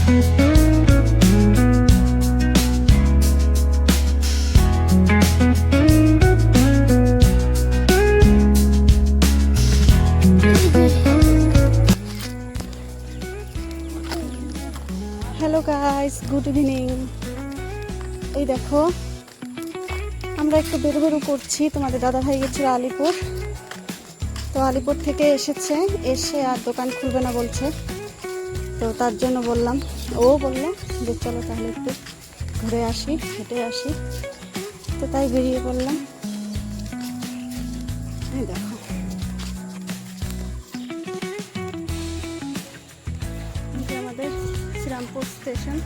Hello guys, good evening. এই দেখো আমরা একটু বেরো করছি। তোমাদের দাদা ভাই গেছিল আলিপুর, তো আলিপুর থেকে এসে আর দোকান খুলবে না বলছে, তো তার জন্য বললাম, ও বললো যে চলো তাহলে একটু ঘুরে আসি, হেঁটে আসি, তো তাই বেরিয়ে পড়লাম। এই দেখো আমাদের শ্রীরামপুর স্টেশন।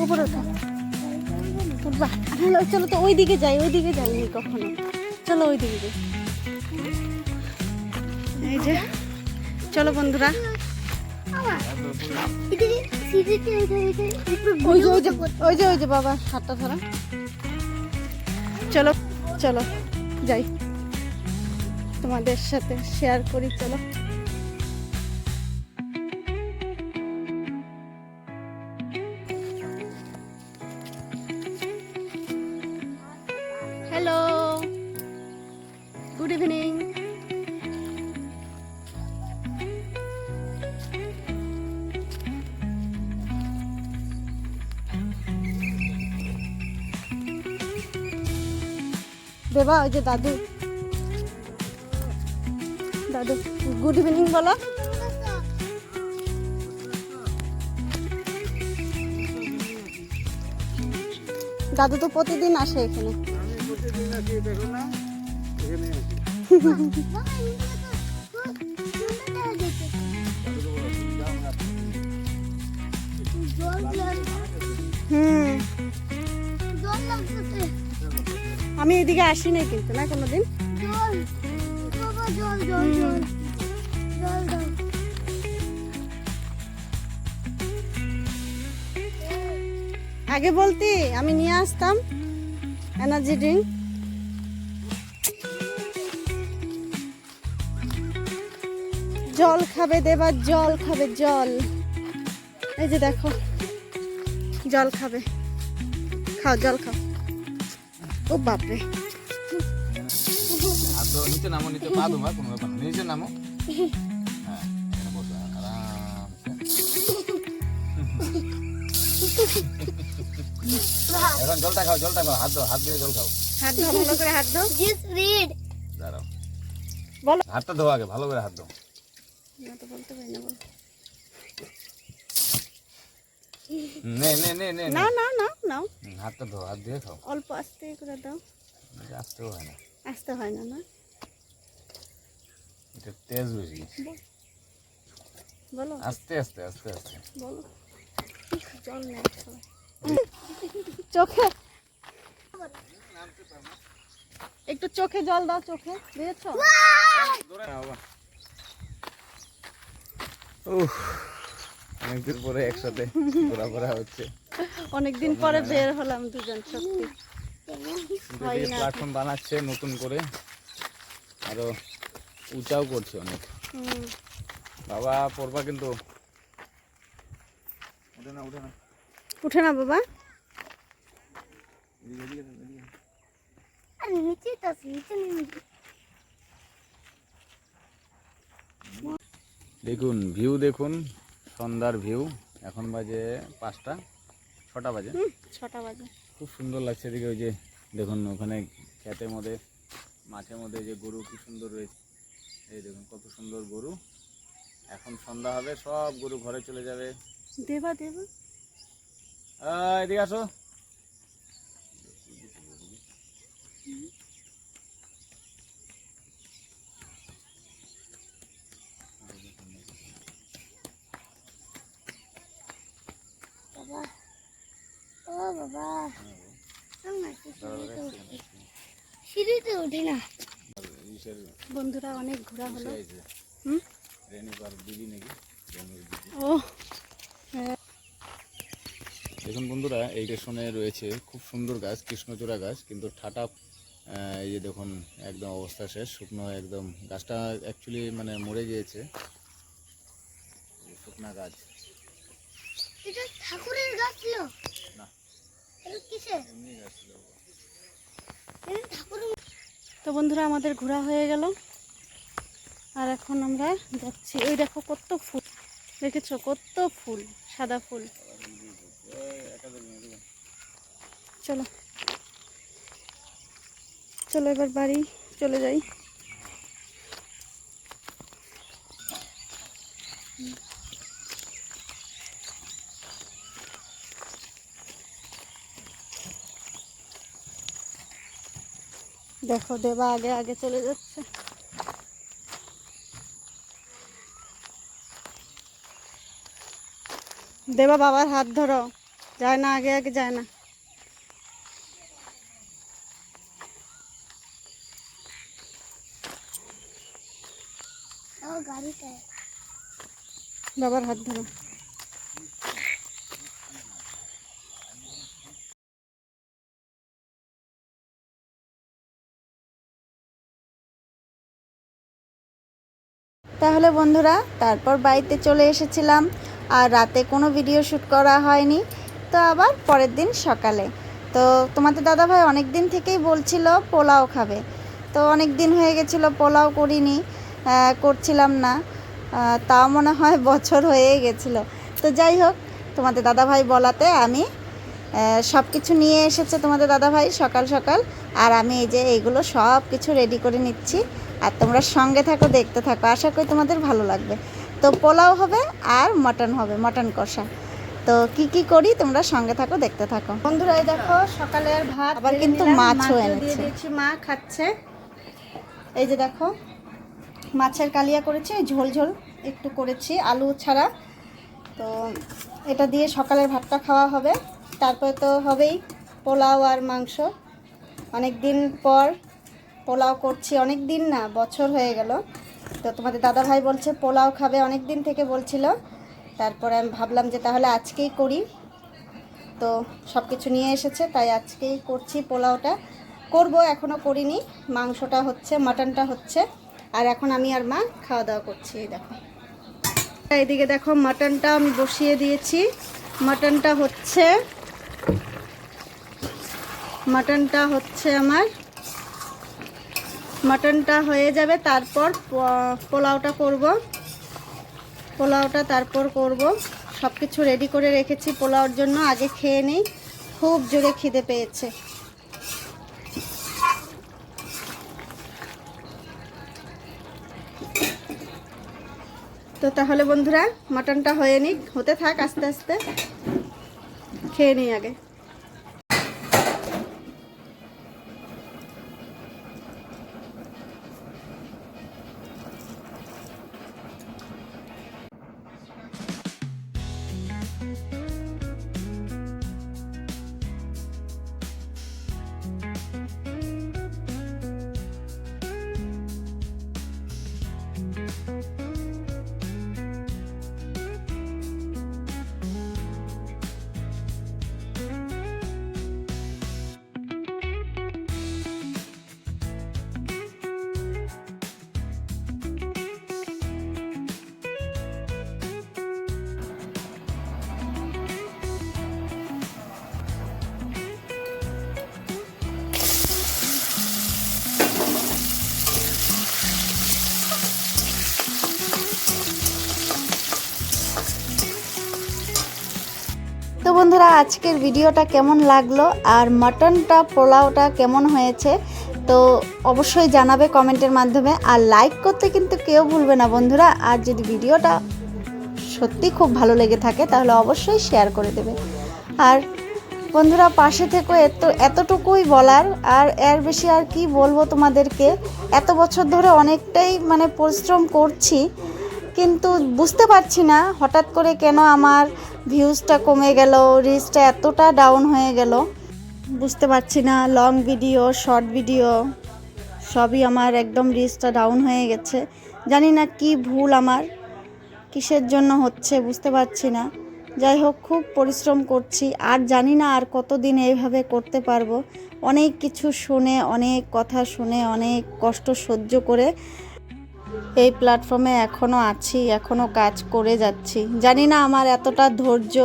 উপরে ওঠো, উঠবা? চলো তো ওইদিকে যাইনি কখনো, চলো ওইদিকে যাই। এই যে চলো বন্ধুরা, ওই যে বাবা হাতটা ধরা। চলো চলো যাই, তোমাদের সাথে শেয়ার করি, চলো। Hello, good evening. দেবা, ওই যে দাদু গুড ইভিনিং বলো। দাদু তো প্রতিদিন আসে এখানে। আমি এদিকে আসি নাই কিন্তু, না কোনোদিন। আগে বলতি আমি নিয়ে আসতাম এনার্জি ড্রিঙ্ক। জল খাবে দেবা, জল খাবে, জল। এই যে দেখো জল খাবে, খাও জল খাও। ও বাপরে, নিচে নামো, নিচে পা ধোবা, কোনো ব্যাপার না, নিচে নামো। হ্যাঁ, এখানে বসো আরামসে। এখন জলটা খাও, হাত দিয়ে জল খাও। হাত ধোয়া, ভালো করে হাত দাও। দাঁড়াও, বলো। হাতটা ধোয়া আগে, ভালো করে হাত দাও। না তো বলতে পারি না, বলো। নে না না না নাও, হাতটা ধোয়া, হাত দিয়ে খাও। অল্প আস্তে করে দাও। আসতেও হয় না, আসতে হয় না, না এটা তেজ বেশি। বলো আস্তে আস্তে আস্তে আস্তে বলো। জল নেই চোখে, একটু চোখে জল দাও, চোখে দিয়েছো? অনেকদিন পরে একসাথে ঘোরাফেরা হচ্ছে, অনেকদিন পরে বের হলাম দুজন, সত্যি। প্ল্যাটফর্ম বানাচ্ছে নতুন করে, আরো উঁচাও করছে অনেক। বাবা পড়বা কিন্তু, উঠে না বাবা। দেখুন ভিউ, দেখুন সন্ধ্যার ভিউ। এখন বাজে 5টা 6টা বাজে, 6টা বাজে। খুব সুন্দর লাগছে এদিকে। ওই যে দেখুন ওখানে ক্ষেতের মধ্যে, মাঠের মধ্যে যে গরু কি সুন্দর রয়েছে, এই দেখুন কত সুন্দর গরু। এখন সন্ধ্যা হবে, সব গরু ঘরে চলে যাবে। দেবা এদিকে আসো। সিঁড়িতে উঠি না। বন্ধুরা অনেক ঘোরা হলো। ও দেখুন বন্ধুরা, এই স্টেশনে রয়েছে খুব সুন্দর গাছ, কৃষ্ণচূড়া গাছ, কিন্তু ঠাটা এই যে দেখুন একদম অবস্থা শেষ, শুকনো একদম। গাছটা অ্যাকচুয়ালি মানে মরে গিয়েছে, শুকনা গাছ। এটা ঠাকুরের গাছ ছিল না, এটা কিসের? এমনি গাছ ছিল। এটা ঠাকুরের। তো বন্ধুরা আমাদের ঘোরা হয়ে গেল, আর এখন আমরা যাচ্ছি। ওই দেখো কত ফুল, দেখেছো কত ফুল, সাদা ফুল। চলো চলো এবার বাড়ি চলে যাই। দেখো দেবা আগে আগে চলে যাচ্ছে। দেবা বাবার হাত ধরো, যায় না, আগে আগে যায় না। গাড়িটা বাবার হাত ধরো। তাহলে বন্ধুরা তারপর বাড়িতে চলে এসেছিলাম, আর রাতে কোনো ভিডিও শ্যুট করা হয়নি। তো আবার পরের দিন সকালে, তো তোমাদের দাদাভাই অনেক দিন থেকেই বলছিল পোলাও খাবে, তো অনেক দিন হয়ে গেছিলো পোলাও করিনি, করছিলাম না, তাও মনে হয় বছর হয়ে গেছিলো। তো যাই হোক, তোমাদের দাদাভাই বলাতে আমি সব কিছু নিয়ে এসেছে তোমাদের দাদাভাই সকাল সকাল, আর আমি এই যে এইগুলো সব কিছু রেডি করে নিচ্ছি। আর তোমরা সঙ্গে থাকো, দেখতে থাকো, আশা করি তোমাদের ভালো লাগবে। তো পোলাও হবে আর মটন হবে, মটন কষা। তো কি কি করি তোমরা সঙ্গে থাকো, দেখতে থাকো। বন্ধুরা এই দেখো সকালের ভাত, আবার কিন্তু মাছও এনেছে, মা খাচ্ছে। এই যে দেখো মাছের কালিয়া করেছি, ঝোল ঝোল একটু করেছি, আলু ছাড়া। তো এটা দিয়ে সকালের ভাতটা খাওয়া হবে, তারপরে তো হবেই পোলাও আর মাংস। অনেক দিন পর পোলাও করছি, অনেক দিন না, বছর হয়ে গেল। তো তোমাদের দাদাভাই বলছে পোলাও খাবে, অনেক দিন থেকে বলছিল। তারপরে আমি ভাবলাম যে তাহলে আজকেই করি, তো সব কিছু নিয়ে এসেছে, তাই আজকেই করছি। পোলাওটা করব, এখনও করিনি। মাংসটা হচ্ছে, মাটনটা হচ্ছে, আর এখন আমি আর মা খাওয়া দাওয়া করছি। এই দেখো এইদিকে দেখো মাটনটা আমি বসিয়ে দিয়েছি। মাটনটা হচ্ছে আমার, মাটনটা হয়ে যাবে, তারপর পোলাওটা করব। পোলাওটা তারপর করব। সব কিছু রেডি করে রেখেছি পোলাওর জন্য, আগে খেয়ে নিই, খুব জোরে খিদে পেয়েছে। তো তাহলে বন্ধুরা মাটনটা হয়ে নিক, হতে থাক, আস্তে আস্তে খেয়ে নিই আগে। তো বন্ধুরা আজকের ভিডিওটা কেমন লাগলো, আর মটনটা পোলাওটা কেমন হয়েছে, তো অবশ্যই জানাবে কমেন্টের মাধ্যমে। আর লাইক করতে কিন্তু কেউ ভুলবে না বন্ধুরা। আর যদি ভিডিওটা সত্যি খুব ভালো লেগে থাকে তাহলে অবশ্যই শেয়ার করে দেবে। আর বন্ধুরা পাশে থেকো, এতটুকুই বলার, আর এর বেশি আর কি বলবো তোমাদেরকে। এত বছর ধরে অনেকটাই মানে পরিশ্রম করছি, কিন্তু বুঝতে পারছি না হঠাৎ করে কেন আমার ভিউজটা কমে গেল, রিচটা এতটা ডাউন হয়ে গেল, বুঝতে পারছি না। লং ভিডিও, শর্ট ভিডিও সবই আমার একদম রিচটা ডাউন হয়ে গেছে। জানি না কি ভুল আমার, কিসের জন্য হচ্ছে বুঝতে পারছি না। যাই হোক, খুব পরিশ্রম করছি, আর জানি না আর কতদিন এইভাবে করতে পারবো। অনেক কিছু শুনে, অনেক কথা শুনে, অনেক কষ্ট সহ্য করে এই প্ল্যাটফর্মে এখনও আছি, এখনও কাজ করে যাচ্ছি। জানি না আমার এতটা ধৈর্য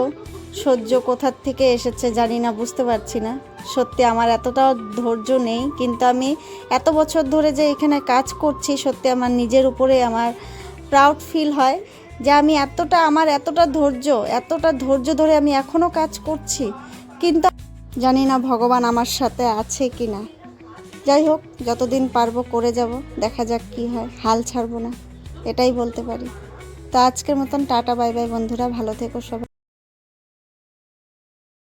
সহ্য কোথার থেকে এসেছে, জানি না, বুঝতে পারছি না। সত্যি আমার এতটা ধৈর্য নেই, কিন্তু আমি এত বছর ধরে যে এখানে কাজ করছি, সত্যি আমার নিজের উপরে আমার প্রাউড ফিল হয় যে আমি আমার এতটা ধৈর্য ধরে আমি এখনও কাজ করছি। কিন্তু জানি না ভগবান আমার সাথে আছে কি না। যাই হোক, যতদিন পারবো করে যাব, দেখা যাক কি হয়, হাল ছাড়বো না, এটাই বলতে পারি। তো আজকের মতন টাটা, বাই বাই বন্ধুরা, ভালো থেকো সবাই।